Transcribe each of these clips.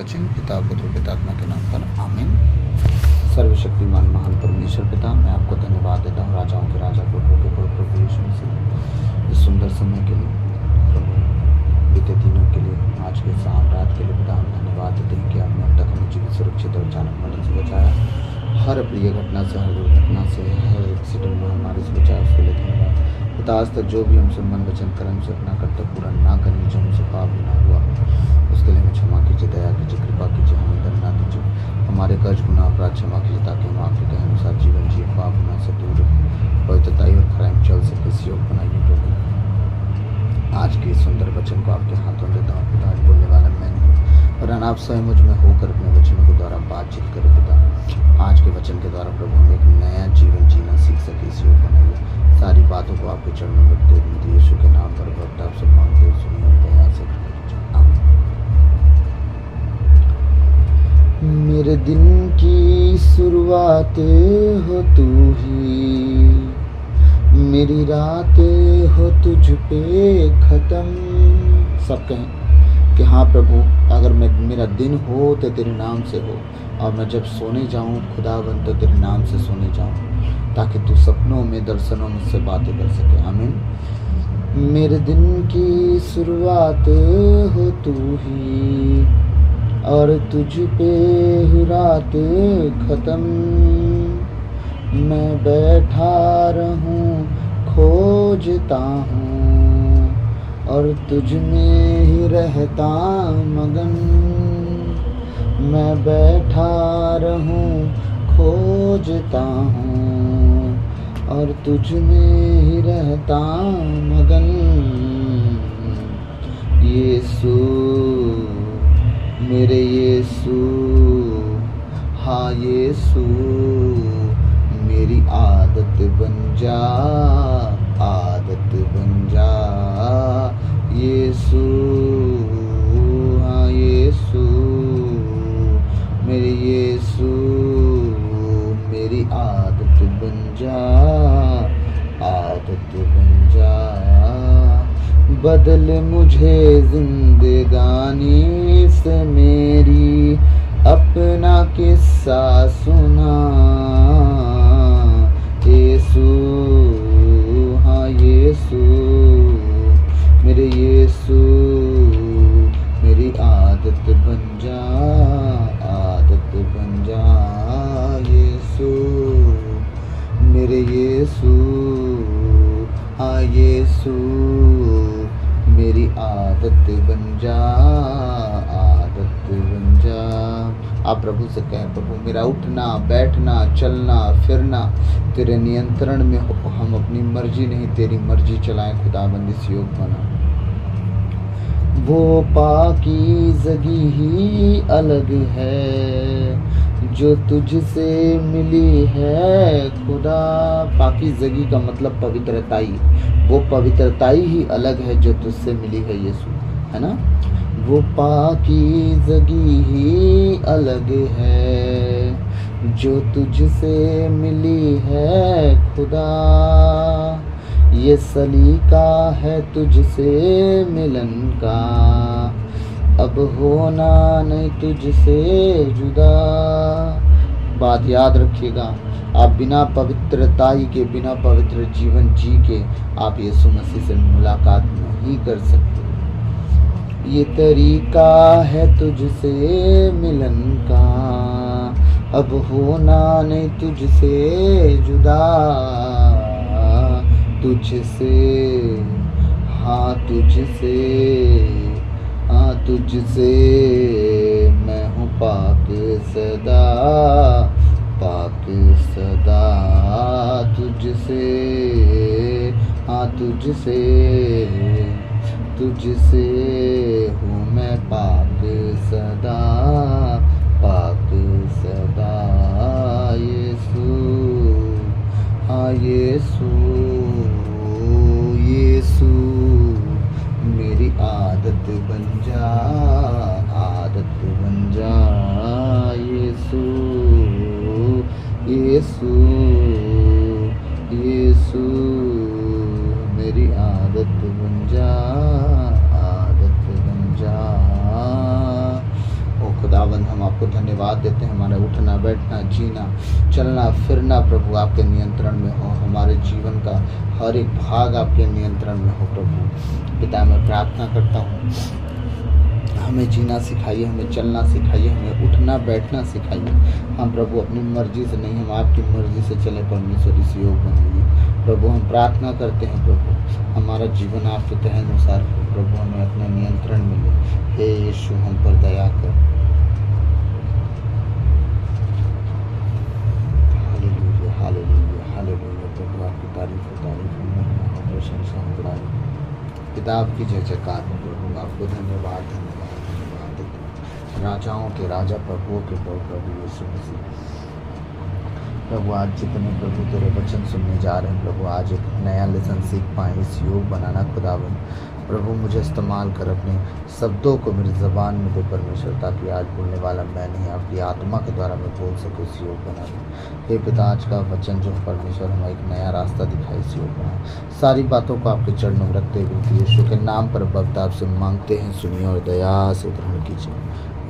वचन पिता पुत्र पितात्मा के नाम पर आमीन। सर्वशक्तिमान महान परमेश्वर पिता, मैं आपको धन्यवाद देता हूँ, राजाओं के राजा प्रभु के प्रभु यीशु मसीह, इस सुंदर समय के लिए प्रभु, बीते दिनों के लिए, आज के शाम रात के लिए पिता हम धन्यवाद देते हैं कि आपने अब तक हमें जीवित सुरक्षित और अचानक मरण से बचाया। हर प्रिय घटना से, हर दुर्घटना से, हर एक्सीडेंट महामारी से बचाया, उसके लिए धन्यवाद पिता। आज तक जो भी हमसे मन वचन कर्म से अपना कर्तव्य पूरा ना करने जो हमसे पाप ना हुआ, उसके लिए हमें क्षमा कीजिए, दया कीजिए, कृपा कीजिए, हमें दंड ना दीजिए, हमारे कर्ज गुनाह अपराध क्षमा कीजिए, ताकि हम आपके कहे अनुसार जीवन जिए, पाप गुनाह से दूर रहे, पवित्रताई और खराई में चल सके। इस योग बनाइए प्रभु। आज के सुंदर वचन को आपके हाथों में देता हूँ पिता। आज बोलने वाला मैं नहीं, और आप स्वयं मुझ में होकर अपने वचनों के द्वारा बातचीत करें पिता। आज के वचन के द्वारा प्रभु हम एक नया जीवन जीना सीख सके। इस योग बनाइए। सारी बातों को आपके चरणों में रखते हुए यीशु के नाम पर भक्त आपसे मांगते हुए सुनिए और दया से आमीन। मेरे दिन की शुरुआत हो तू ही, मेरी रातें हो तुझ पे खत्म। सब कहें कि हाँ प्रभु, अगर मेरा दिन हो तो तेरे नाम से हो, और मैं जब सोने जाऊं खुदावंद तो तेरे नाम से सोने जाऊं, ताकि तू सपनों में दर्शनों में से बातें कर सके। आमीन। मेरे दिन की शुरुआत हो तू ही, और तुझ पे रात खत्म। मैं बैठा रहूं खोजता हूँ, और तुझ में ही रहता मगन। मैं बैठा रहूं खोजता हूँ, और तुझ में ही रहता मगन। यीशु मेरे यीशु, हाँ यीशु, मेरी आदत बन जा, आदत बन जा। यीशु, हाँ यीशु, मेरे यीशु, मेरी आदत बन जा, आदत बन जा। बदल मुझे जिंदगानी से मेरी, अपना किस्सा सुना। यीशु, हाँ यीशु, मेरे यीशु, मेरी आदत बन जा, आदत बन जा। यीशु, मेरे यीशु, हाँ यीशु, मेरी आदत बन जा, आदत बन जा। आप प्रभु से कहें, प्रभु मेरा उठना बैठना चलना फिरना तेरे नियंत्रण में हो, हम अपनी मर्जी नहीं तेरी मर्जी चलाएं। खुदाबंदी से योग बना। वो पाकीज़गी ही अलग है जो तुझसे मिली है खुदा। पाकीज़गी का मतलब पवित्रताई, वो पवित्रताई ही अलग है जो तुझसे मिली है यीशु, है ना। वो पाकीज़गी ही अलग है जो तुझसे मिली है खुदा। ये सलीका है तुझसे मिलन का, अब होना नहीं तुझसे जुदा। बात याद रखिएगा, आप बिना पवित्रताई के, बिना पवित्र जीवन जी के आप यीशु मसीह से मुलाकात नहीं कर सकते। ये तरीका है तुझसे मिलन का, अब होना नहीं तुझसे जुदा। तुझसे, हाँ तुझसे, हाँ तुझसे मैं हूँ पाक सदा, पाक सदा। तुझसे, हाँ तुझसे, तुझसे हूँ मैं पाक सदा, पाक सदा। यीशु, हाँ यीशु, यीशु, मेरी आदत बन जा, आदत बन जा। यीशु, यीशु, यीशु, मेरी आदत बन जा, आदत बन जा। ओ हम आपको धन्यवाद देते हैं। हमारा उठना, बैठना, जीना, चलना, फिरना प्रभु आपके नियंत्रण में हो। हमारे जीवन का हर एक भाग आपके नियंत्रण में हो प्रभु। पिता मैं प्रार्थना करता हूँ, हमें जीना सिखाइए, हमें चलना सिखाइए, हमें उठना बैठना सिखाइए। हम प्रभु अपनी मर्जी से नहीं, हम आपकी मर्जी से चले परमेश्वर, इस योग बनाइए प्रभु। हम प्रार्थना करते हैं प्रभु, हमारा जीवन आपके तय अनुसार हो प्रभु, हमें अपने नियंत्रण मिले। हे यीशु हम पर दया कर। हालेलुया, हालेलुया, हालेलुया प्रभु, आपकी तारीफ हो, महिमा हो, प्रशंसा हो, बड़ाई। पिता आपकी जय जयकार हो प्रभु, आपको धन्यवाद धन्यवाद धन्यवाद देते हैं। राजाओं के राजा, प्रभुओं के प्रभु यीशु मसीह प्रभु, आज जितने प्रभु तेरे वचन सुनने जा रहे हैं प्रभु, आज एक नया लेसन सीख पाएँ इस योग बनाना। खुदावन प्रभु मुझे इस्तेमाल कर, अपने शब्दों को मेरी ज़बान में दे परमेश्वर, ताकि आज बोलने वाला मैं नहीं, आपकी आत्मा के द्वारा मैं बोल सकूँ इस योग बनाना। हे पिता, आज का वचन जो परमेश्वर हमें एक नया रास्ता दिखाए इस योग बना। सारी बातों को आपके चरणों में रखते हुए यीशु के नाम पर भक्त आपसे मांगते हैं, सुनिए और दया से ग्रहण कीजिए।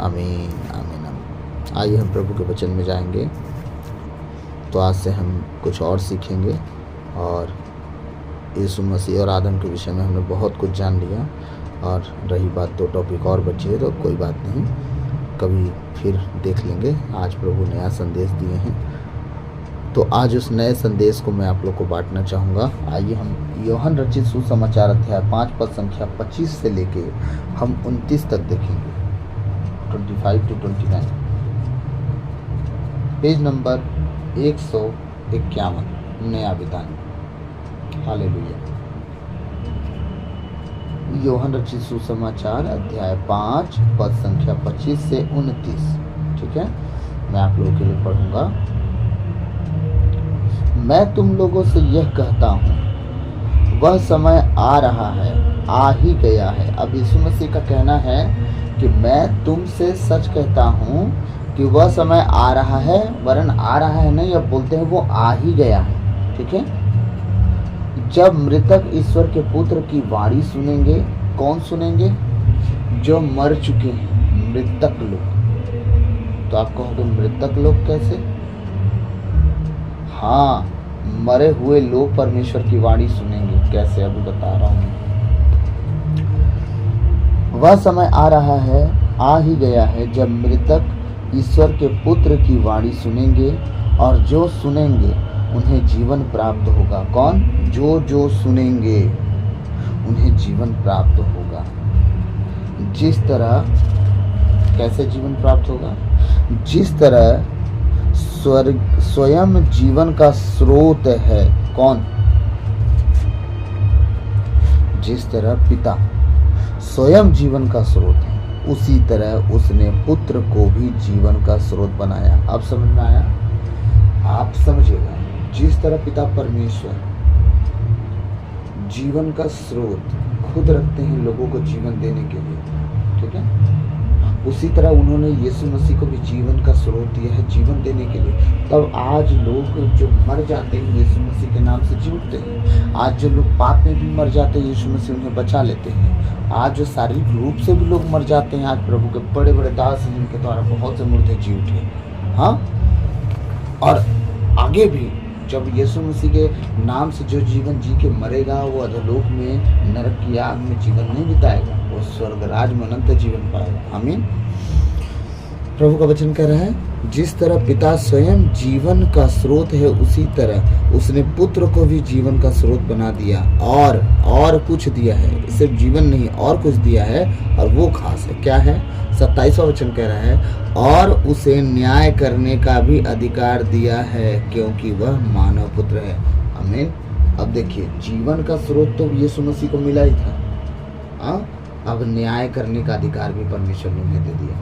आमीन आमीन आमीन। आइए हम प्रभु के वचन में जाएंगे। तो आज से हम कुछ और सीखेंगे, और यीशु मसीह और आदम के विषय में हमने बहुत कुछ जान लिया, और रही बात 2 टॉपिक और बचे हैं, तो कोई बात नहीं, कभी फिर देख लेंगे। आज प्रभु नया संदेश दिए हैं, तो आज उस नए संदेश को मैं आप लोग को बांटना चाहूँगा। आइए हम यूहन्ना रचित सुसमाचार अध्याय 5 पद संख्या 25 से लेके हम 29 तक देखेंगे, 25 to 29, पेज नंबर 151, नया विधान। हालेलुया। यूहन्ना रचित सुसमाचार अध्याय 5 पद संख्या 25 से 29, ठीक है, मैं आप लोगों के लिए पढ़ूंगा। मैं तुम लोगों से यह कहता हूँ, वह समय आ रहा है, आ ही गया है। अब यीशु मसीह का कहना है कि मैं तुमसे सच कहता हूँ कि वह समय आ रहा है, वरन आ रहा है नहीं, अब बोलते हैं वो आ ही गया है, ठीक है। जब मृतक ईश्वर के पुत्र की वाणी सुनेंगे, कौन सुनेंगे? जो मर चुके हैं, मृतक लोग। तो आप कहोगे मृतक लोग कैसे? हाँ, मरे हुए लोग परमेश्वर की वाणी सुनेंगे। कैसे? अभी बता रहा हूँ। वह समय आ रहा है, आ ही गया है, जब मृतक ईश्वर के पुत्र की वाणी सुनेंगे, और जो सुनेंगे उन्हें जीवन प्राप्त होगा। कौन? जो सुनेंगे उन्हें जीवन प्राप्त होगा। जिस तरह, कैसे जीवन प्राप्त होगा? जिस तरह स्वर्ग स्वयं जीवन का स्रोत है। कौन? जिस तरह पिता स्वयं जीवन का स्रोत है, उसी तरह उसने पुत्र को भी जीवन का स्रोत बनाया। अब समझ में आया? आप समझिएगा, जिस तरह पिता परमेश्वर जीवन का स्रोत खुद रखते हैं लोगों को जीवन देने के लिए, ठीक है, उसी तरह उन्होंने यीशु मसीह को भी जीवन का स्रोत दिया है जीवन देने के लिए। तब आज लोग जो मर जाते हैं यीशु मसीह के नाम से जी उठते हैं। आज जो लोग पाप में भी मर जाते हैं, यीशु मसीह उन्हें बचा लेते हैं। आज जो शारीरिक रूप से भी लोग मर जाते हैं, आज प्रभु के बड़े बड़े दास हैं जिनके द्वारा बहुत से मुर्दे जी उठे। हाँ, और आगे भी जब यीशु मसीह के नाम से जो जीवन जी के मरेगा, वो अधोलोक में नरक की आग में जीवन नहीं बिताएगा, वो स्वर्ग राज में अनंत जीवन पाएगा। आमीन। प्रभु का वचन कह रहा है, जिस तरह पिता स्वयं जीवन का स्रोत है, उसी तरह उसने पुत्र को भी जीवन का स्रोत बना दिया, और कुछ दिया है। सिर्फ जीवन नहीं, और कुछ दिया है, और वो खास है। क्या है? 27वां वचन कह रहा है, और उसे न्याय करने का भी अधिकार दिया है, क्योंकि वह मानव पुत्र है। आमीन। अब देखिए, जीवन का स्रोत तो यीशु मसीह को मिला ही था, अब न्याय करने का अधिकार भी परमेश्वर ने उन्हें दे दिया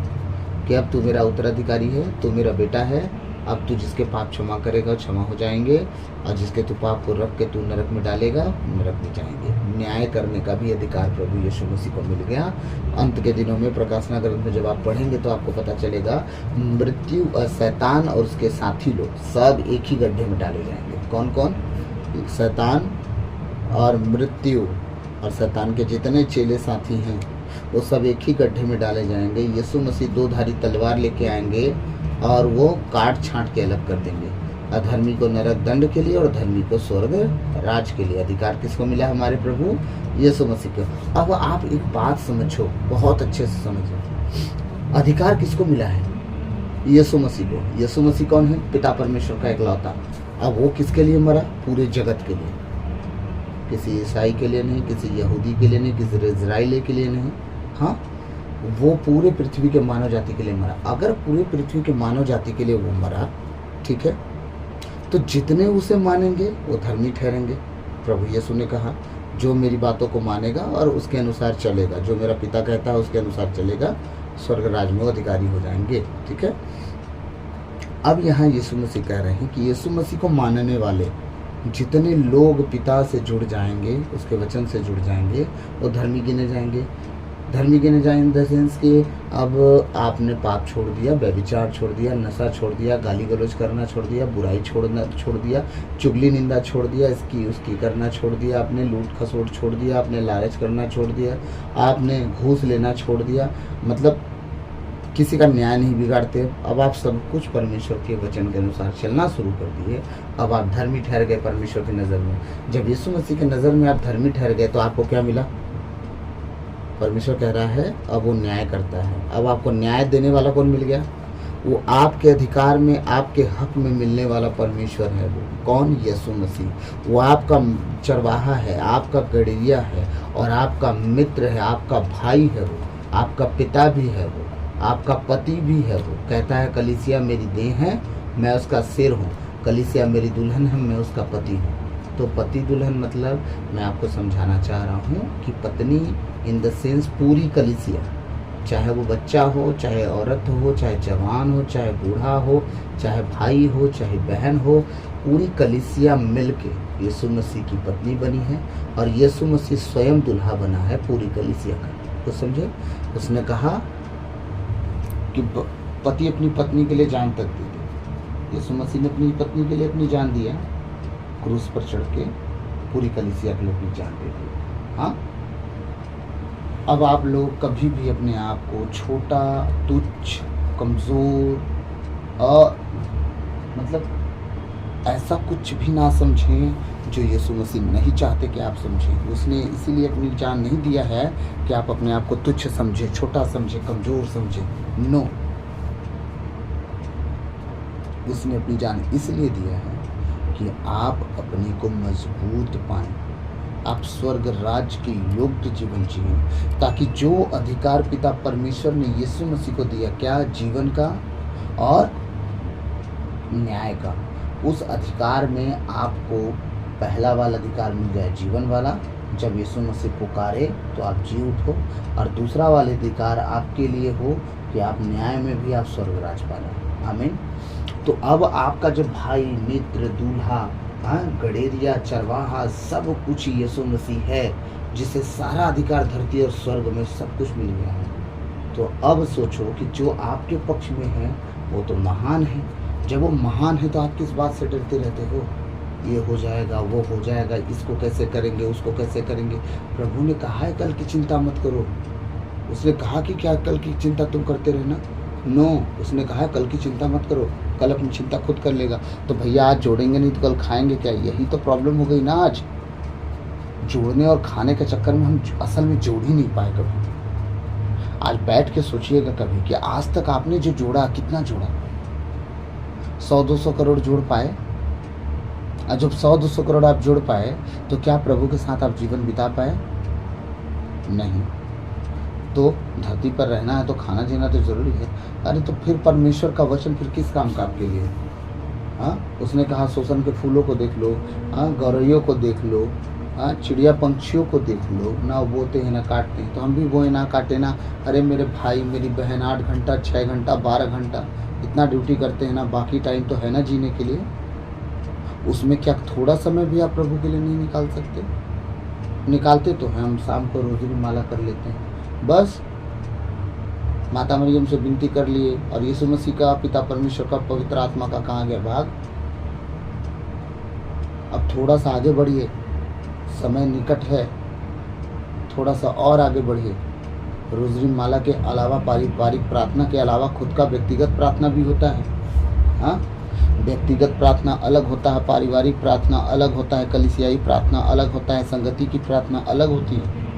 कि अब तू मेरा उत्तराधिकारी है, तू मेरा बेटा है। अब तू जिसके पाप क्षमा करेगा क्षमा हो जाएंगे, और जिसके तू पाप को रख के तू नरक में डालेगा, नरक में जाएंगे। न्याय करने का भी अधिकार प्रभु यीशु मसीह को मिल गया। अंत के दिनों में प्रकाशना ग्रंथ में जब आप पढ़ेंगे तो आपको पता चलेगा, मृत्यु और शैतान और उसके साथी लोग सब एक ही गड्ढे में डाले जाएंगे। कौन कौन? शैतान और मृत्यु, और शैतान के जितने चेले साथी हैं वो सब एक ही गड्ढे में डाले जाएंगे। यीशु मसीह 2 धारी तलवार लेके आएंगे और वो काट छांट के अलग कर देंगे, अधर्मी को नरक दंड के लिए और धर्मी को स्वर्ग राज के लिए। अधिकार किसको मिला? हमारे प्रभु यीशु मसीह को। अब आप एक बात समझो, बहुत अच्छे से समझो, अधिकार किसको मिला है? यीशु मसीह को। यीशु मसीह कौन है? पिता परमेश्वर का इकलौता। अब वो किसके लिए मरा? पूरे जगत के लिए, किसी ईसाई के लिए नहीं, किसी यहूदी के लिए नहीं, किसी इजराइली के लिए नहीं। हाँ, वो पूरे पृथ्वी के मानव जाति के लिए मरा। अगर पूरे पृथ्वी के मानव जाति के लिए वो मरा, ठीक है, तो जितने उसे मानेंगे वो धर्मी ठहरेंगे। प्रभु यीशु ने कहा, जो मेरी बातों को मानेगा और उसके अनुसार चलेगा, जो मेरा पिता कहता है उसके अनुसार चलेगा, स्वर्ग राज में अधिकारी हो जाएंगे। ठीक है। अब यहाँ यीशु मसीह कह रहे हैं कि यीशु मसीह को मानने वाले जितने लोग पिता से जुड़ जाएंगे, उसके वचन से जुड़ जाएंगे, वो धर्मी गिने जाएंगे। धर्मी गिने जाएंगे इन द सेंस कि अब आपने पाप छोड़ दिया, व्यभिचार छोड़ दिया, नशा छोड़ दिया, गाली गलौज करना छोड़ दिया, बुराई छोड़ दिया, चुगली निंदा छोड़ दिया, इसकी उसकी करना छोड़ दिया, आपने लूट खसोट छोड़ दिया, आपने लालच करना छोड़ दिया, आपने घूस लेना छोड़ दिया, मतलब किसी का न्याय नहीं बिगाड़ते। अब आप सब कुछ परमेश्वर के वचन के अनुसार चलना शुरू कर दिए। अब आप धर्मी ठहर गए परमेश्वर की नज़र में। जब यीशु मसीह की नज़र में आप धर्मी ठहर गए तो आपको क्या मिला? परमेश्वर कह रहा है अब वो न्याय करता है। अब आपको न्याय देने वाला कौन मिल गया? वो आपके अधिकार में, आपके हक में मिलने वाला परमेश्वर है। वो कौन? यीशु मसीह। वो आपका चरवाहा है, आपका गड़िया है और आपका मित्र है, आपका भाई है, वो आपका पिता भी है, वो आपका पति भी है। वो कहता है कलीसिया मेरी देह है, मैं उसका सिर हूँ। कलीसिया मेरी दुल्हन है, मैं उसका पति हूँ। तो पति दुल्हन मतलब मैं आपको समझाना चाह रहा हूँ कि पत्नी इन द सेंस पूरी कलीसिया, चाहे वो बच्चा हो, चाहे औरत हो, चाहे जवान हो, चाहे बूढ़ा हो, चाहे भाई हो, चाहे बहन हो, पूरी कलीसिया मिलके यीशु मसीह की पत्नी बनी है और यीशु मसीह स्वयं दुल्हा बना है पूरी कलीसिया का। तो समझे, उसने कहा कि पति अपनी पत्नी के लिए जान तक दे दे। यीशु मसीह ने अपनी पत्नी के लिए अपनी जान दिया, क्रूस पर चढ़ के पूरी कलीसिया के लिए अपनी जान दे दी। हाँ, अब आप लोग कभी भी अपने आप को छोटा, तुच्छ, कमज़ोर और मतलब ऐसा कुछ भी ना समझें जो यीशु मसीह नहीं चाहते कि आप समझें। उसने इसीलिए अपनी जान नहीं दिया है कि आप अपने आप को तुच्छ समझें, छोटा समझें, कमज़ोर समझें। नो, उसने अपनी जान इसलिए दिया है कि आप अपने को मजबूत पाएं, आप स्वर्ग राज्य के योग्य जीवन जिएं, ताकि जो अधिकार पिता परमेश्वर ने यीशु मसीह को दिया, क्या? जीवन का और न्याय का, उस अधिकार में आपको पहला वाला अधिकार मिल जाए, जीवन वाला। जब यीशु मसीह पुकारे तो आप जी उठो, और दूसरा वाला अधिकार आपके लिए हो कि आप न्याय में भी आप स्वर्ग राज पाना। आमीन। तो अब आपका जब भाई, मित्र, दूल्हा, गड़ेरिया, चरवाहा, सब कुछ यीशु मसीह है, जिसे सारा अधिकार धरती और स्वर्ग में सब कुछ मिल गया है। तो अब सोचो कि जो आपके पक्ष में है वो तो महान है। जब वो महान है तो आप किस बात से डरते रहते हो? ये हो जाएगा, वो हो जाएगा, इसको कैसे करेंगे, उसको कैसे करेंगे। प्रभु ने कहा है कल की चिंता मत करो। उसने कहा कि क्या कल की चिंता तुम करते रहना? नो, उसने कहा कल की चिंता मत करो, कल अपनी चिंता खुद कर लेगा। तो भैया आज जोड़ेंगे नहीं तो कल खाएंगे क्या? यही तो प्रॉब्लम हो गई ना आज। जोड़ने और खाने के चक्कर में हम असल में जोड़ ही नहीं पाए कभी। आज बैठ के सोचिएगा कभी कि आज तक आपने जो जोड़ा, कितना जोड़ा? 100-200 करोड़ जोड़ पाए? जब 100-200 करोड़ आप जोड़ पाए तो क्या प्रभु के साथ आप जीवन बिता पाए? नहीं। तो धरती पर रहना है तो खाना जीना तो जरूरी है। अरे तो फिर परमेश्वर का वचन फिर किस काम का आपके लिए? हाँ, उसने कहा सोसन के फूलों को देख लो, गौरैयों को देख लो, चिड़िया पंछियों को देख लो, ना बोते हैं ना काटते हैं, तो हम भी बोए ना काटे ना। अरे मेरे भाई, मेरी बहन 8 घंटा, 6 घंटा, 12 घंटा इतना ड्यूटी करते हैं ना, बाकी टाइम तो है ना जीने के लिए। उसमें क्या थोड़ा समय भी आप प्रभु के लिए नहीं निकाल सकते? निकालते तो हैं, हम शाम को रोज़ी माला कर लेते हैं, बस माता मरियम से विनती कर लिए। और यीशु मसीह का, पिता परमेश्वर का, पवित्र आत्मा का कहाँ गया भाग? अब थोड़ा सा आगे बढ़िए, समय निकट है, थोड़ा सा और आगे बढ़िए। रोजरी माला के अलावा पारिवारिक प्रार्थना के अलावा खुद का व्यक्तिगत प्रार्थना भी होता है। हाँ, व्यक्तिगत प्रार्थना अलग होता है, पारिवारिक प्रार्थना अलग होता है, कलीसियाई प्रार्थना अलग होता है, संगति की प्रार्थना अलग होती है।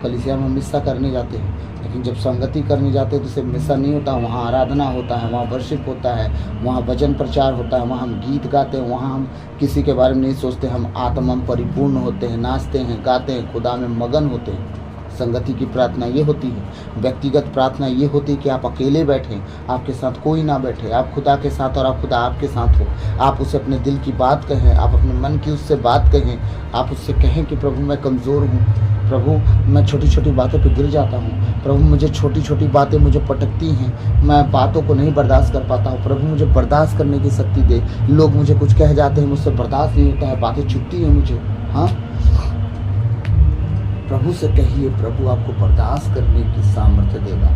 कलीसिया में हम मिस्सा करने जाते हैं, लेकिन जब संगति करने जाते हैं तो सिर्फ मिस्सा नहीं होता, वहाँ आराधना होता है, वहाँ वर्शिप होता है, वहाँ वचन प्रचार होता है, वहाँ हम गीत गाते हैं, वहाँ हम किसी के बारे में नहीं सोचते, हम आत्मा में परिपूर्ण होते हैं, नाचते हैं, गाते हैं, खुदा में मगन होते हैं। संगति की प्रार्थना ये होती है। व्यक्तिगत प्रार्थना ये होती है कि आप अकेले बैठें, आपके साथ कोई ना बैठे, आप खुदा के साथ और आप खुदा आपके साथ हो। आप उसे अपने दिल की बात कहें, आप अपने मन की उससे बात कहें, आप उससे कहें कि प्रभु मैं कमज़ोर हूँ, प्रभु मैं छोटी छोटी बातों पे गिर जाता हूँ, प्रभु मुझे छोटी छोटी बातें मुझे पटकती हैं, मैं बातों को नहीं बर्दाश्त कर पाता हूँ, प्रभु मुझे बर्दाश्त करने की शक्ति दे। लोग मुझे कुछ कह जाते हैं, मुझसे बर्दाश्त नहीं होता है, बातें चुभती हैं मुझे। हाँ, प्रभु से कहिए, प्रभु आपको बर्दाश्त करने की सामर्थ्य देगा।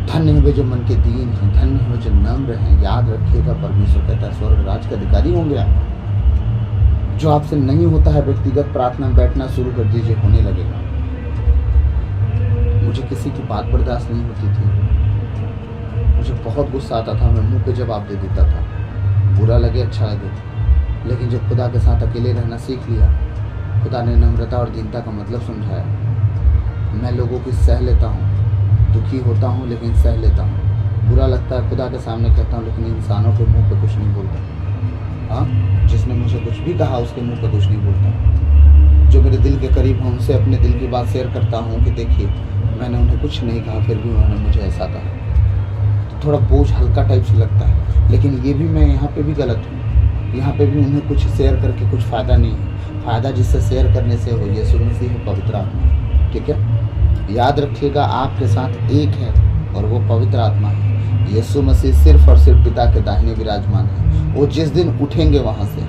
धन्य है वे जो मन के दीन हैं, धन्य है वे जो नम्र हैं। याद रखिएगा, परमेश्वर कहता है स्वर्ग राज के अधिकारी होंगे आप। जो आपसे नहीं होता है व्यक्तिगत प्रार्थना में बैठना शुरू कर दीजिए, होने लगेगा। मुझे किसी की बात बर्दाश्त नहीं होती थी, मुझे बहुत गुस्सा आता था, मैं मुंह पे जवाब दे देता था, बुरा लगे अच्छा लगे। लेकिन जब खुदा के साथ अकेले रहना सीख लिया, खुदा ने नम्रता और दीनता का मतलब समझाया। मैं लोगों की सह लेता हूँ, दुखी होता हूँ लेकिन सह लेता हूँ, बुरा लगता है खुदा के सामने कहता हूँ, लेकिन इंसानों के मुंह पे कुछ नहीं बोलता। हाँ, जिसने मुझे कुछ भी कहा उसके मुंह पे कुछ नहीं बोलता। जो मेरे दिल के करीब हैं उनसे अपने दिल की बात शेयर करता हूँ कि देखिए मैंने उन्हें कुछ नहीं कहा, फिर भी उन्होंने मुझे ऐसा कहा। तो थोड़ा बोझ हल्का टाइप से लगता है, लेकिन ये भी मैं यहाँ पे भी गलत हूँ। यहाँ पे भी उन्हें कुछ शेयर करके कुछ फ़ायदा नहीं है। फ़ायदा जिससे शेयर करने से हो, यीशु मसीह है, पवित्र आत्मा। ठीक है, याद रखिएगा आपके साथ एक है और वो पवित्र आत्मा है। यीशु मसीह सिर्फ और सिर्फ पिता के दाहिने विराजमान है। वो जिस दिन उठेंगे वहाँ से,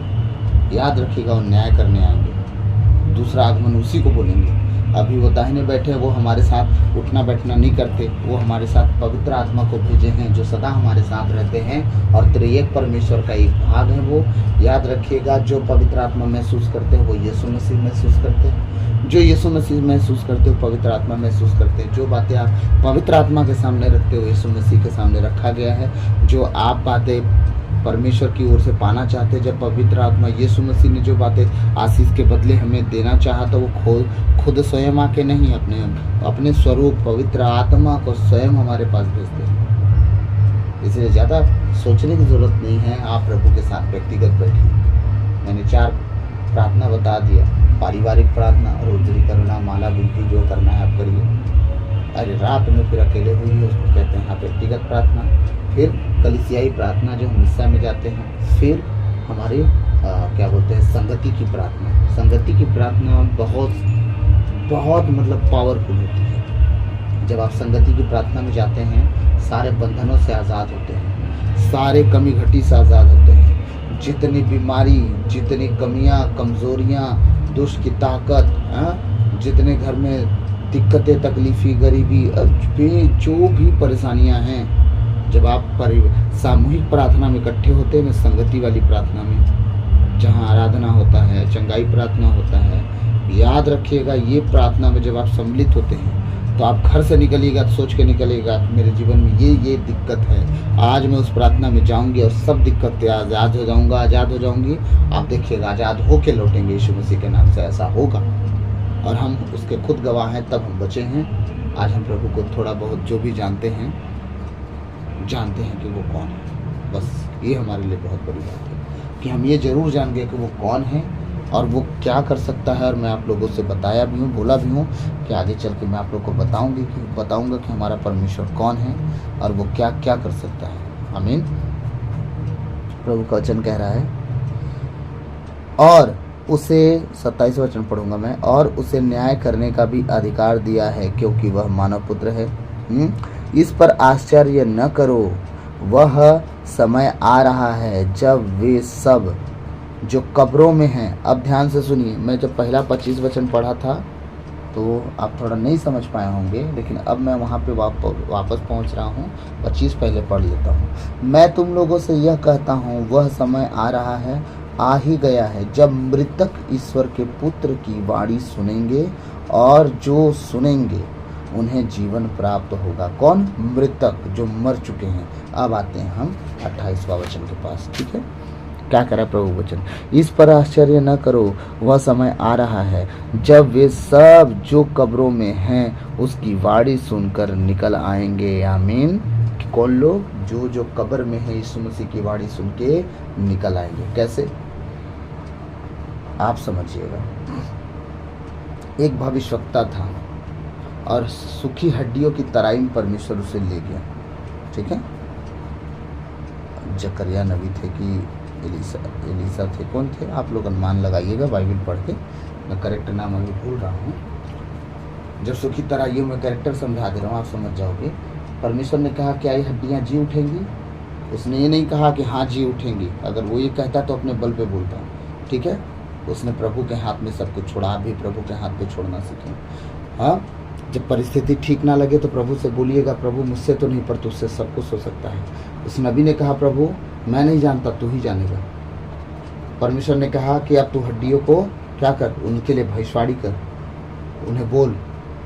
याद रखिएगा, वो न्याय करने आएंगे। दूसरा आगमन उसी को बोलेंगे। अभी वो दाहिने बैठे हैं, वो हमारे साथ उठना बैठना नहीं करते, वो हमारे साथ पवित्र आत्मा को भेजे हैं जो सदा हमारे साथ रहते हैं और त्रिएक परमेश्वर का एक भाग है वो। याद रखिएगा, जो पवित्र आत्मा महसूस करते हैं वो यीशु मसीह महसूस करते हैं, जो यीशु मसीह महसूस करते हो पवित्र आत्मा महसूस करते हैं। जो बातें आप पवित्र आत्मा के सामने रखते हो यीशु मसीह के सामने रखा गया है। जो आप बातें परमेश्वर की ओर से पाना चाहते हैं, जब पवित्र आत्मा यीशु मसीह ने जो बातें आशीष के बदले हमें देना चाहा, तो वो खुद स्वयं आके नहीं, अपने स्वरूप पवित्र आत्मा को स्वयं हमारे पास भेजते हैं। इसलिए ज़्यादा सोचने की ज़रूरत नहीं है, आप प्रभु के साथ व्यक्तिगत बैठिए। मैंने 4 प्रार्थना बता दिया, पारिवारिक प्रार्थना, रोजरी करुणा माला विनती, जो करना है आप करिए। अरे रात में फिर अकेले हुई उसको कहते हैं व्यक्तिगत प्रार्थना। फिर कलीसियाई प्रार्थना जो हम हिस्सा में जाते हैं। फिर हमारे क्या बोलते हैं, संगति की प्रार्थना। संगति की प्रार्थना बहुत मतलब पावरफुल होती है। जब आप संगति की प्रार्थना में जाते हैं, सारे बंधनों से आज़ाद होते हैं, सारे कमी घटी से आज़ाद होते हैं। जितनी बीमारी, जितनी कमियां, कमज़ोरियां, दुष्ट की ताकत, जितने घर में दिक्कतें, तकलीफ़ी, गरीबी, जो भी परेशानियां हैं, जब आप सामूहिक प्रार्थना में इकट्ठे होते हैं ना, संगति वाली प्रार्थना में, जहाँ आराधना होता है, चंगाई प्रार्थना होता है, याद रखिएगा, ये प्रार्थना में जब आप सम्मिलित होते हैं तो आप घर से निकलिएगा तो सोच के निकलिएगा मेरे जीवन में ये दिक्कत है, आज मैं उस प्रार्थना में जाऊंगी और सब दिक्कतें आज़ाद हो जाऊंगा, आज़ाद हो जाऊंगी। आप देखिएगा आज़ाद होके लौटेंगे यीशु मसीह के नाम से, ऐसा होगा। और हम उसके खुद गवाह हैं, तब हम बचे हैं। आज हम प्रभु को थोड़ा बहुत जो भी जानते हैं कि वो कौन है। बस ये हमारे लिए बहुत बड़ी बात है कि हम ये ज़रूर जान गए कि वो कौन है और वो क्या कर सकता है। और मैं आप लोगों से बताया भी हूँ, बोला भी हूँ कि आगे चल के मैं आप लोग को बताऊँगा कि हमारा परमेश्वर कौन है और वो क्या क्या कर सकता है। आमीन। प्रभु का वचन कह रहा है, और उसे 27 वचन पढ़ूंगा मैं, और उसे न्याय करने का भी अधिकार दिया है क्योंकि वह मानव पुत्र है। इस पर आश्चर्य न करो, वह समय आ रहा है जब वे सब जो कब्रों में हैं, अब ध्यान से सुनिए, मैं जब पहला 25 वचन पढ़ा था तो आप थोड़ा नहीं समझ पाए होंगे, लेकिन अब मैं वहाँ पे वापस पहुँच रहा हूँ। 25 पहले पढ़ लेता हूँ। मैं तुम लोगों से यह कहता हूँ, वह समय आ रहा है, आ ही गया है, जब मृतक ईश्वर के पुत्र की वाणी सुनेंगे और जो सुनेंगे उन्हें जीवन प्राप्त होगा। कौन? मृतक, जो मर चुके हैं। अब आते हैं हम 28वां वचन के पास। ठीक है, क्या करा प्रभु वचन? इस पर आश्चर्य न करो, वह समय आ रहा है जब वे सब जो कब्रों में हैं उसकी वाणी सुनकर निकल आएंगे। आमीन। कौन लोग? जो कब्र में है यीशु मसीह की वाणी सुन के निकल आएंगे। कैसे? आप समझिएगा। एक भविष्यवक्ता था और सूखी हड्डियों की तराई में परमेश्वर उसे ले गया। ठीक है, जकरिया नबी थे कि एलिसा थे, कौन थे? आप लोग अनुमान लगाइएगा बाइबल पढ़ के। मैं करेक्टर नाम अभी भूल रहा हूँ। जब सूखी तराइयों में करेक्टर समझा दे रहा हूँ, आप समझ जाओगे। परमेश्वर ने कहा क्या ये हड्डियाँ जी उठेंगी? उसने ये नहीं कहा कि हाँ जी उठेंगी। अगर वो ये कहता तो अपने बल पे बोलता। ठीक है, उसने प्रभु के हाथ में सब कुछ छोड़ा। आप भी प्रभु के हाथ पे छोड़ना सीखें। हाँ, जब परिस्थिति ठीक ना लगे तो प्रभु से बोलिएगा, प्रभु मुझसे तो नहीं पर तुझसे सब कुछ हो सकता है। उस नबी ने कहा, प्रभु मैं नहीं जानता, तू ही जानेगा। परमेश्वर ने कहा कि अब तू हड्डियों को क्या कर, उनके लिए भविष्यवाणी कर, उन्हें बोल,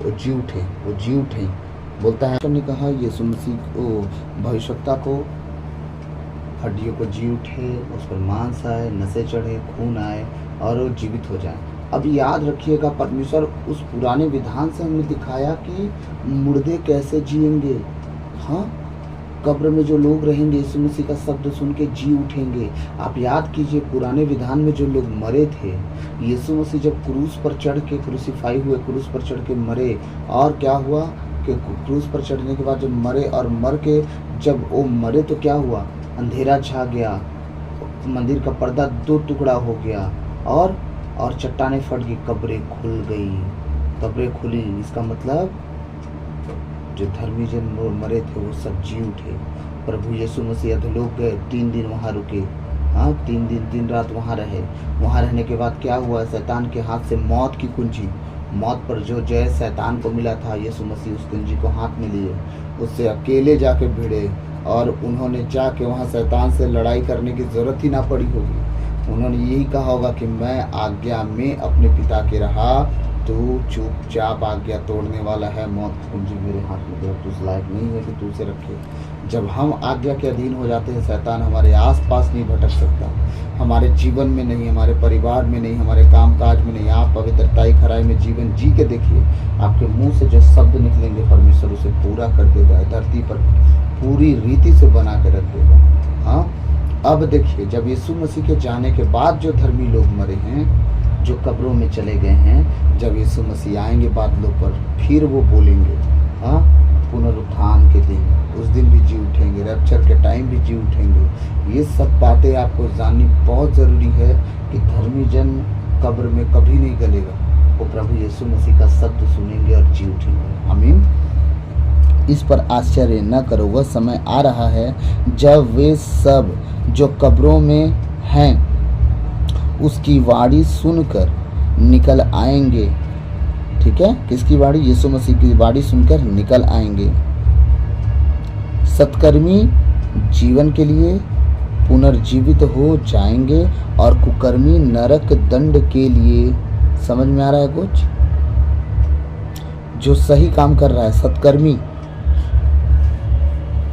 वो जी उठे। वो जी उठे बोलता है। ने कहा यीशु मसीह को, भविष्यवक्ता को, हड्डियों को जी उठे, उस पर मांस आए, नसें चढ़े, खून आए और वो जीवित हो जाए। अब याद रखिएगा, परमेश्वर उस पुराने विधान से हमें दिखाया कि मुर्दे कैसे जिएंगे। हाँ, कब्र में जो लोग रहेंगे यीशु मसीह का शब्द सुन के जी उठेंगे। आप याद कीजिए, पुराने विधान में जो लोग मरे थे, यीशु मसीह जब क्रूस पर चढ़ के क्रूसीफाई हुए, क्रूस पर चढ़ के मरे, और क्या हुआ कि क्रूस पर चढ़ने के बाद जब मरे और मर के जब वो मरे तो क्या हुआ? अंधेरा छा गया, मंदिर का पर्दा दो टुकड़ा हो गया और चट्टानें फट गई, कब्रें खुल गई। कब्रें खुली, इसका मतलब जो धर्मी जन मरे थे वो सब जी उठे। प्रभु यीशु मसीह अधोलोक गए, 3 दिन वहाँ रुके। हाँ, 3 दिन 3 रात वहाँ रहे। वहाँ रहने के बाद क्या हुआ? शैतान के हाथ से मौत की कुंजी, मौत पर जो जय शैतान को मिला था, यीशु मसीह उस कुंजी को हाथ में लिए, उससे अकेले जाके भिड़े और उन्होंने जाके वहाँ शैतान से लड़ाई करने की ज़रूरत ही ना पड़ी होगी। उन्होंने यही कहा होगा कि मैं आज्ञा में अपने पिता के रहा, तू चुपचाप आज्ञा तोड़ने वाला है, मौत कुंजी मेरे हाथ में दे, तू उस लायक नहीं है कि तू उसे रखे। जब हम आज्ञा के अधीन हो जाते हैं, शैतान हमारे आसपास नहीं भटक सकता, हमारे जीवन में नहीं, हमारे परिवार में नहीं, हमारे कामकाज में नहीं। आप पवित्रताई खराई में जीवन जी के देखिए, आपके मुंह से जो शब्द निकलेंगे परमेश्वर उसे पूरा कर देगा, धरती पर पूरी रीति से बना के रख देगा। हाँ, अब देखिए, जब यीशु मसीह के जाने के बाद जो धर्मी लोग मरे हैं, जो कब्रों में चले गए हैं, जब यीशु मसीह आएंगे बादलों पर, फिर वो बोलेंगे। हाँ, पुनरुत्थान के दिन, उस दिन भी जी उठेंगे, रैप्चर के टाइम भी जी उठेंगे। ये सब बातें आपको जाननी बहुत ज़रूरी है कि धर्मी जन कब्र में कभी नहीं गलेगा, वो प्रभु यीशु मसीह का शब्द सुनेंगे और जी उठेंगे। आमीन। इस पर आश्चर्य न करो, वह समय आ रहा है जब वे सब जो कब्रों में हैं उसकी वाणी सुनकर निकल आएंगे। ठीक है, किसकी वाणी? यीशु मसीह की वाणी सुनकर निकल आएंगे। सत्कर्मी जीवन के लिए पुनर्जीवित हो जाएंगे और कुकर्मी नरक दंड के लिए। समझ में आ रहा है कुछ? जो सही काम कर रहा है, सत्कर्मी,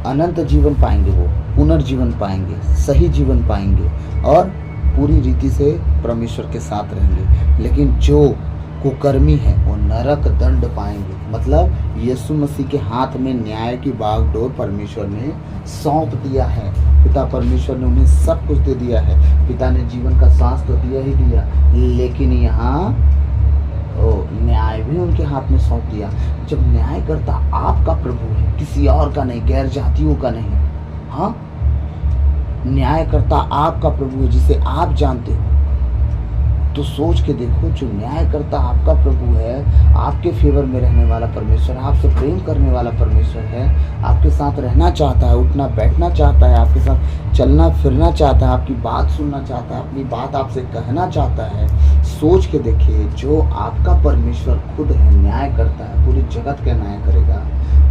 अनंत जीवन पाएंगे, वो पुनर्जीवन पाएंगे, सही जीवन पाएंगे और पूरी रीति से परमेश्वर के साथ रहेंगे। लेकिन जो कुकर्मी है वो नरक दंड पाएंगे। मतलब यीशु मसीह के हाथ में न्याय की बागडोर परमेश्वर ने सौंप दिया है। पिता परमेश्वर ने उन्हें सब कुछ दे दिया है। पिता ने जीवन का सांस तो दिया ही दिया, लेकिन यहाँ न्याय भी उनके हाथ में सौंप दिया। जब न्यायकर्ता आपका प्रभु है, किसी और का नहीं, गैर जातियों का नहीं। हाँ, न्यायकर्ता आपका प्रभु है जिसे आप जानते हो, तो सोच के देखो, जो न्यायकर्ता आपका प्रभु है, आपके फेवर में रहने वाला परमेश्वर, आपसे प्रेम करने वाला परमेश्वर है, आपके साथ रहना चाहता है, उठना बैठना चाहता है, आपके साथ चलना फिरना चाहता है, आपकी बात सुनना चाहता है, अपनी बात आपसे कहना चाहता है। सोच के देखिए, जो आपका परमेश्वर खुद है, न्याय करता है, पूरी जगत का न्याय करेगा।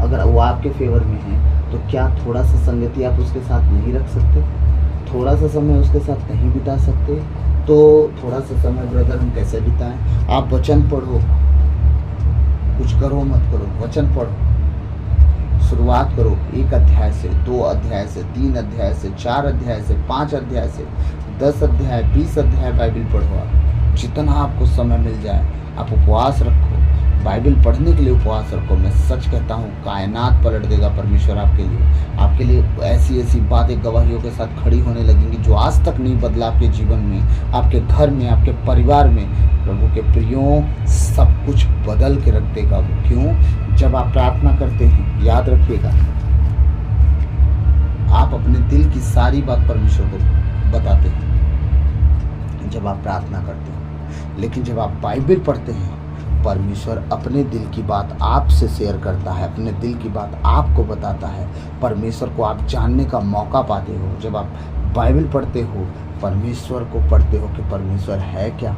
अगर वो आपके फेवर में है तो क्या थोड़ा सा संगति आप उसके साथ नहीं रख सकते? थोड़ा सा समय उसके साथ नहीं बिता सकते? तो थोड़ा सा समय ब्रदर हम कैसे बिताएं? आप वचन पढ़ो, कुछ करो मत करो, वचन पढ़ो। शुरुआत करो 1 अध्याय से, 2 अध्याय से, 3 अध्याय से, 4 अध्याय से, 5 अध्याय से, 10 अध्याय, 20 अध्याय बाइबल पढ़ो। आप जितना आपको समय मिल जाए आप उपवास रखो, बाइबल पढ़ने के लिए उपवास रखो। मैं सच कहता हूँ कायनात पलट देगा परमेश्वर आपके लिए ऐसी ऐसी बातें गवाहियों के साथ खड़ी होने लगेंगी जो आज तक नहीं बदला आपके जीवन में, आपके घर में, आपके परिवार में। प्रभु के प्रियों, सब कुछ बदल के रख देगा वो। क्यों? जब आप प्रार्थना करते हैं, याद रखिएगा, आप अपने दिल की सारी बात परमेश्वर को बताते हैं जब आप प्रार्थना करते हैं। लेकिन जब आप बाइबल पढ़ते हैं, परमेश्वर अपने दिल की बात आपसे शेयर करता है, अपने दिल की बात आपको बताता है। परमेश्वर को आप जानने का मौका पाते हो। जब आप बाइबल पढ़ते हो, परमेश्वर को पढ़ते हो कि परमेश्वर है क्या।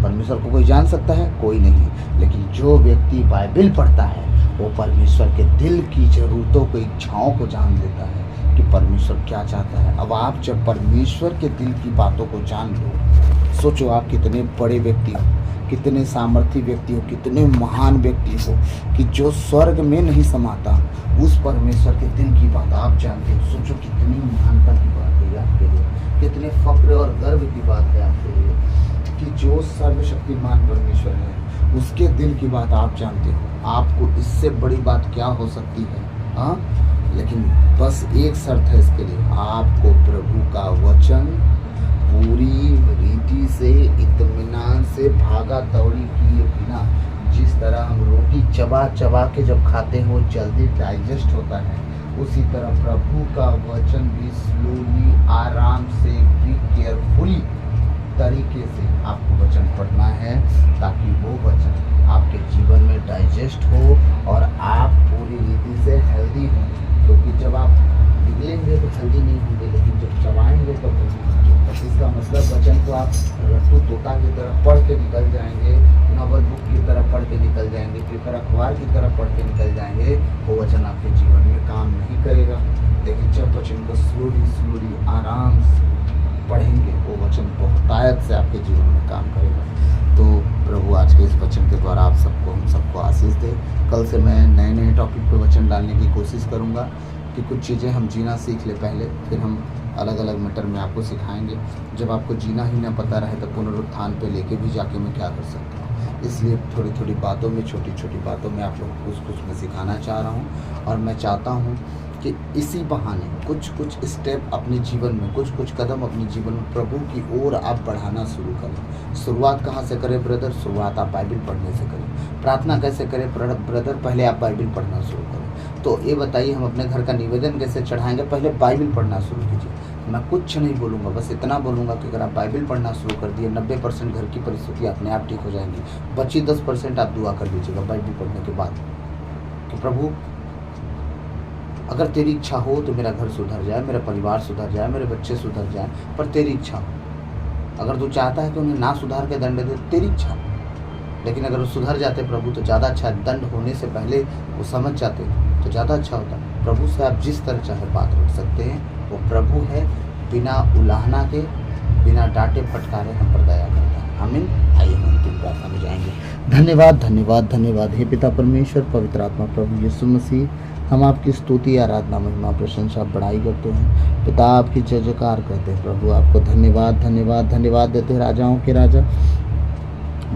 परमेश्वर को कोई जान सकता है? कोई नहीं। लेकिन जो व्यक्ति बाइबल पढ़ता है वो परमेश्वर के दिल की ज़रूरतों को, इच्छाओं को जान लेता है कि परमेश्वर क्या चाहता है। अब आप जब परमेश्वर के दिल की बातों को जान लो, सोचो आप कितने बड़े व्यक्ति हो, कितने सामर्थी व्यक्ति हो, कितने महान व्यक्ति हो कि जो स्वर्ग में नहीं समाता, उस परमेश्वर के दिल की बात आप जानते हो। सोचो कितनी महानता की बात है आपके लिए, कितने फक्र और गर्व की बात है आपके लिए कि जो सर्वशक्तिमान परमेश्वर है उसके दिल की बात आप जानते हो। आपको इससे बड़ी बात क्या हो सकती है? हाँ, लेकिन बस एक शर्त है इसके लिए, आपको प्रभु का वचन पूरी रीति से, इत्मीनान से, भागा दौड़ी किए बिना, जिस तरह हम रोटी चबा चबा के जब खाते हैं वो जल्दी डाइजेस्ट होता है, उसी तरह प्रभु का वचन भी स्लोली, आराम से, भी केयरफुली तरीके से आपको वचन पढ़ना है, ताकि वो वचन आपके जीवन में डाइजेस्ट हो और आप पूरी रीति से हेल्दी हों। क्योंकि जब आप निकलेंगे तो हेल्दी नहीं होंगे, लेकिन जब चबाएंगे तो इसका मतलब वचन को आप रट्टू तोता की तरह पढ़ के निकल जाएंगे, नॉवल बुक की तरह पढ़ के निकल जाएंगे, पेपर अखबार की तरह पढ़ के निकल जाएंगे, वो वचन आपके जीवन में काम नहीं करेगा। लेकिन जब वचन को स्लोली आराम से पढ़ेंगे, वो वचन बहुतायत से आपके जीवन में काम करेगा। तो प्रभु आज के इस वचन के द्वारा आप सबको, हम सबको आशीष दे। कल से मैं नए नए टॉपिक पे वचन डालने की कोशिश करूँगा कि कुछ चीज़ें हम जीना सीख ले पहले, फिर हम अलग अलग मैटर में आपको सिखाएंगे। जब आपको जीना ही ना पता रहे तो पुनरुत्थान पे लेके भी जाके मैं क्या कर सकता हूँ। इसलिए थोड़ी थोड़ी बातों में, छोटी छोटी बातों में आप लोगों को कुछ कुछ मैं सिखाना चाह रहा हूँ। और मैं चाहता हूँ कि इसी बहाने कुछ स्टेप अपने जीवन में, कुछ कदम अपने जीवन में प्रभु की ओर आप बढ़ाना शुरू करें। शुरुआत कहाँ से करें ब्रदर? शुरुआत आप बाइबल पढ़ने से करें। प्रार्थना कैसे करें ब्रदर? पहले आप बाइबल पढ़ना शुरू करें। तो ये बताइए, हम अपने घर का निवेदन कैसे चढ़ाएंगे? पहले बाइबल पढ़ना शुरू कीजिए। मैं कुछ नहीं बोलूँगा, बस इतना बोलूँगा कि अगर आप बाइबल पढ़ना शुरू कर दिए, 90% घर की परिस्थिति अपने आप ठीक हो जाएंगी। बची 10% आप दुआ कर लीजिएगा बाइबल पढ़ने के बाद कि प्रभु, अगर तेरी इच्छा हो तो मेरा घर सुधर जाए, मेरा परिवार सुधर जाए, मेरे बच्चे सुधर जाए, पर तेरी इच्छा हो। अगर तू चाहता है कि उन्हें ना सुधार के दंड दे, तेरी इच्छा। लेकिन अगर वो सुधर जाते प्रभु तो ज़्यादा अच्छा, दंड होने से पहले वो समझ जाते तो ज़्यादा अच्छा होता। प्रभु से आप जिस तरह चाहे बात रख सकते हैं, वो प्रभु है, बिना उलाहना के, बिना डांटे फटकारे हम पर दया करता है। आमीन। आइए हम अंतिम प्रार्थना में जाएंगे। धन्यवाद धन्यवाद धन्यवाद हे पिता परमेश्वर, पवित्र आत्मा, प्रभु यीशु मसीह, हम आपकी स्तुति, आराधना, महिमा, प्रशंसा, बड़ाई करते हैं। पिता आपकी जय जयकार करते हैं। प्रभु आपको धन्यवाद धन्यवाद धन्यवाद देते हैं। राजाओं के राजा,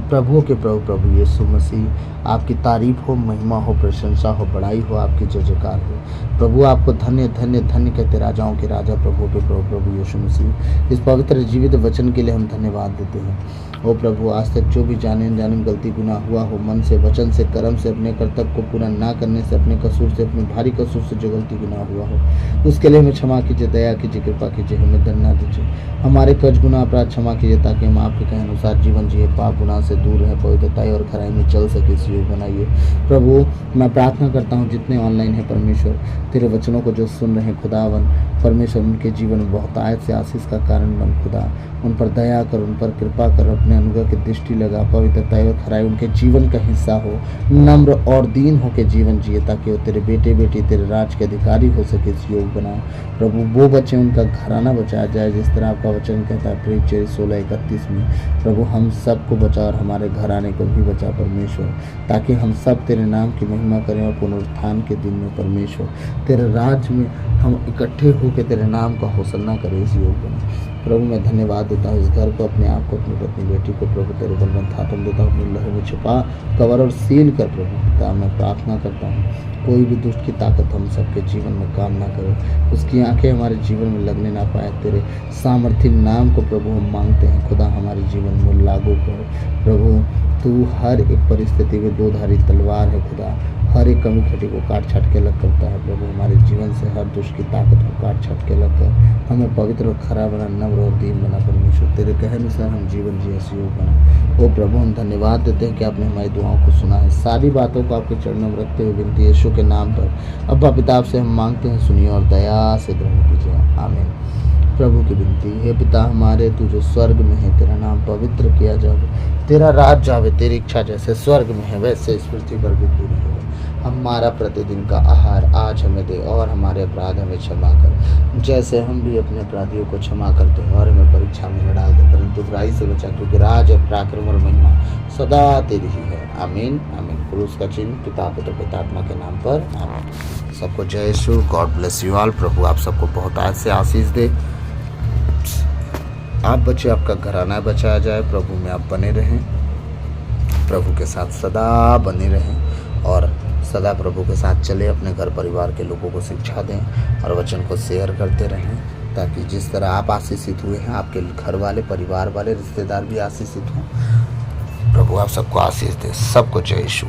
प्रभुओं के प्रभु, प्रभु यीशु मसीह, आपकी तारीफ हो, महिमा हो, प्रशंसा हो, बड़ाई हो, आपकी जय जयकार हो। प्रभु आपको धन्य धन्य धन्य कहते, राजाओं के राजा, प्रभुओं के प्रभु, प्रभु यीशु मसीह। इस पवित्र जीवित वचन के लिए हम धन्यवाद देते हैं। ओ प्रभु, आज तक जो भी जाने अनजाने में गलती गुनाह हुआ हो, मन से, वचन से, कर्म से, अपने कर्तव्य को पूरा ना करने से, अपने कसूर से, अपने भारी कसूर से जो गलती गुनाह हुआ हो, उसके लिए हमें क्षमा कीजिए, दया कीजिए, कृपा कीजिए, हमें दंड ना दीजिए। हमारे कर्ज गुनाह अपराध क्षमा कीजिए, ताकि हम आपके कहे अनुसार जीवन जिए, पाप गुनाह से दूर रहे, पवित्रताई और खराई में चल सके, इस योग बनाइए। प्रभु, मैं प्रार्थना करता हूँ जितने ऑनलाइन है परमेश्वर, तेरे वचनों को जो सुन रहे हैं खुदावन परमेश्वर, उनके जीवन में बहुत आयत से आशीष का कारण बन खुदा। उन पर दया कर, उन पर कृपा कर, अपने अपने अनुग्रह की दृष्टि लगा, पवित्रता और खराई उनके जीवन का हिस्सा हो, नम्र और दीन होकर जीवन जिए, ताकि वो तेरे बेटे बेटी तेरे राज के अधिकारी हो सके। इस योग बनाओ प्रभु, वो बच्चे उनका घराना बचाया जाए जिस तरह आपका वचन कहता है प्रेरित 16:31 में। प्रभु हम सबको बचा और हमारे घराने को भी बचा परमेश्वर, ताकि हम सब तेरे नाम की महिमा करें और पुनरुत्थान के दिन में परमेश्वर तेरे राज्य में हम इकट्ठे होकर तेरे नाम का हौसला करें। इस योग में प्रभु मैं धन्यवाद देता हूँ, इस घर को, अपने आप को, अपनी पत्नी बेटी को प्रभु तेरे बलवंत हाथों में देता हूँ, अपने लहू में छुपा कवर और सील कर प्रभु पिता मैं प्रार्थना करता हूँ कोई भी दुष्ट की ताकत हम सबके जीवन में काम ना करे, उसकी आंखें हमारे जीवन में लगने ना पाए। तेरे सामर्थ्य नाम को प्रभु हम मांगते हैं, खुदा हमारे जीवन में लागू कर प्रभु। तू हर एक परिस्थिति में दो धारी तलवार है खुदा, हर एक कमी खटी को काट छाट के अलग करता है प्रभु। हमारे जीवन से हर दुष्ट की ताकत को काट छाट के अलग कर, हमें पवित्र और खरा बना, नम्र और दीन बना परमेश्वर। तेरे कहे अनुसार हम जीवन जिए योग बना। ओ प्रभु हम धन्यवाद देते हैं कि आपने हमारी दुआओं को सुना है। सारी बातों को आपके चरणों में रखते हुए विनती यीशु के नाम पर अब्बा पिता से हम मांगते हैं, सुनिए और दया से ग्रहण कीजिए, आमीन। प्रभु की विनती है, पिता हमारे तू जो स्वर्ग में है, तेरा नाम पवित्र किया जावे, तेरा राज जावे, तेरी इच्छा जैसे स्वर्ग में है वैसे इस पृथ्वी पर भी पूरी हो। हमारा प्रतिदिन का आहार आज हमें दे और हमारे अपराध हमें क्षमा कर जैसे हम भी अपने अपराधियों को क्षमा करते हैं, और हमें परीक्षा में न डाल दे परंतु बुराई से बचा, क्योंकि राज और पराक्रम और महिमा सदा तेरी ही है, आमीन आमीन। क्रूस का चिन्ह पिता पुत्र पवित्रात्मा के नाम पर, आमीन। सबको जय यीशु, गॉड ब्लेस यू ऑल। प्रभु आप सबको बहुत आज से आशीष दे, आप बच्चे आपका घराना बचाया जाए, प्रभु में आप बने रहें, प्रभु के साथ सदा बने रहें और सदा प्रभु के साथ चले, अपने घर परिवार के लोगों को शिक्षा दें और वचन को शेयर करते रहें, ताकि जिस तरह आप आशीषित हुए हैं आपके घर वाले, परिवार वाले, रिश्तेदार भी आशीषित हों। प्रभु आप सबको आशीष दे। सबको जय यीशु।